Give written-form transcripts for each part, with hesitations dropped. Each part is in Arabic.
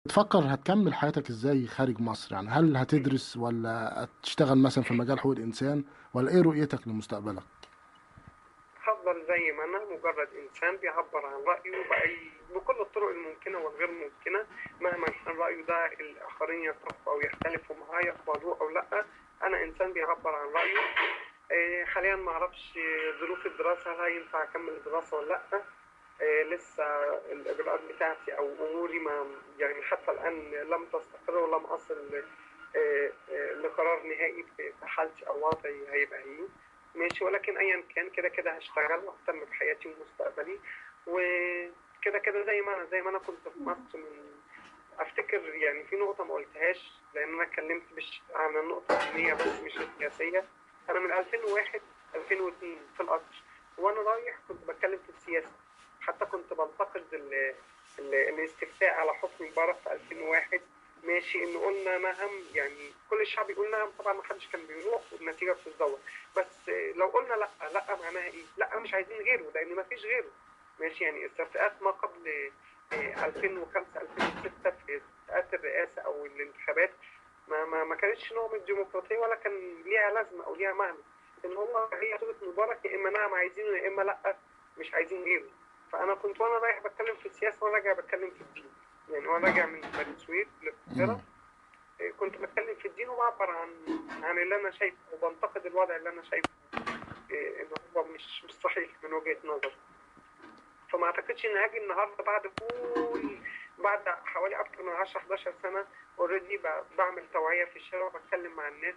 تفكر هتكمل حياتك ازاي خارج مصر؟ يعني هل هتدرس ولا هتشتغل مثلا في مجال حقوق الانسان، ولا ايه رؤيتك لمستقبلك؟ هفضل زي ما أنا مجرد إنسان بيعبر عن رأيه بكل الطرق الممكنة والغير ممكنة. مهما كان رأيه ده الآخرين يتفقوا أو يختلفوا معاه يقبلوه أو لأ. أنا إنسان بيعبر عن رأيه. حاليا ما أعرفش ظروف الدراسة هل هينفع أكمل الدراسة ولا لأ. لسه الإجراءات بتاعتي أو أموري ما يعني حتى الآن لم تستقر ولم أصل لقرار نهائي في حالتي أو وضعي هيبقى إيه. ماشي، ولكن أيا كان كده كده هشتغل وأهتم بحياتي ومستقبلي. وكده كده زي ما أنا كنت في مصر من أفتكر يعني في نقطة ما قلتهاش لأن أنا اتكلمت عن النقطة الدينية بس مش السياسية. أنا من 2001 2002 في القطر وأنا رايح كنت بتكلم في السياسة. حتى كنت بنتقد الاستفتاء على حكم مبارك في 2001. ماشي، إن قلنا نعم يعني كل الشعب يقول نعم، طبعا ما حدش كان بيروح والنتيجة بتتزور. بس لو قلنا لا لا معناها إيه؟ لا مش عايزين غيره لأن ما فيش غيره. ماشي، يعني استفتاءات ما قبل 2005 2006 في استفتاءات الرئاسة أو الانتخابات ما كانتش نوع من الديمقراطية ولا كان ليها لازمة أو ليها معنى. إن هو هي صورة مبارك يا إما نعم عايزينه يا إما لأ مش عايزين غيره. فأنا كنت وأنا رايح بتكلم في السياسة وأنا راجع بتكلم في الدين. يعني وأنا راجع من بني سويف امم. للقاهرة كنت بتكلم في الدين وبعبر عن اللي أنا شايفه وبنتقد الوضع اللي أنا شايفه إن هو مش صحيح من وجهة نظري. فما اعتقدش ان هاجي النهارده بعد حوالي اكتر من 10 11 سنه اوريدي بعمل توعيه في الشارع وبتكلم مع الناس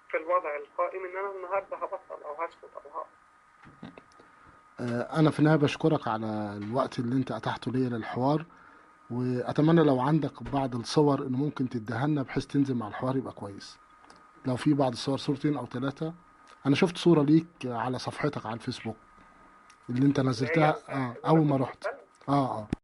في الوضع القائم ان انا النهارده هبطل او هسكت او هقف. انا في النهايه بشكرك على الوقت اللي انت اتحته ليا للحوار، واتمنى لو عندك بعض الصور اللي ممكن تديها لنا بحيث تنزل مع الحوار يبقى كويس. لو في بعض الصور، صورتين او ثلاثه. انا شفت صوره ليك على صفحتك على الفيسبوك اللي انت اللي هي نزلتها اللي انا اول ما كنت رحت. بتكلم. اه اه.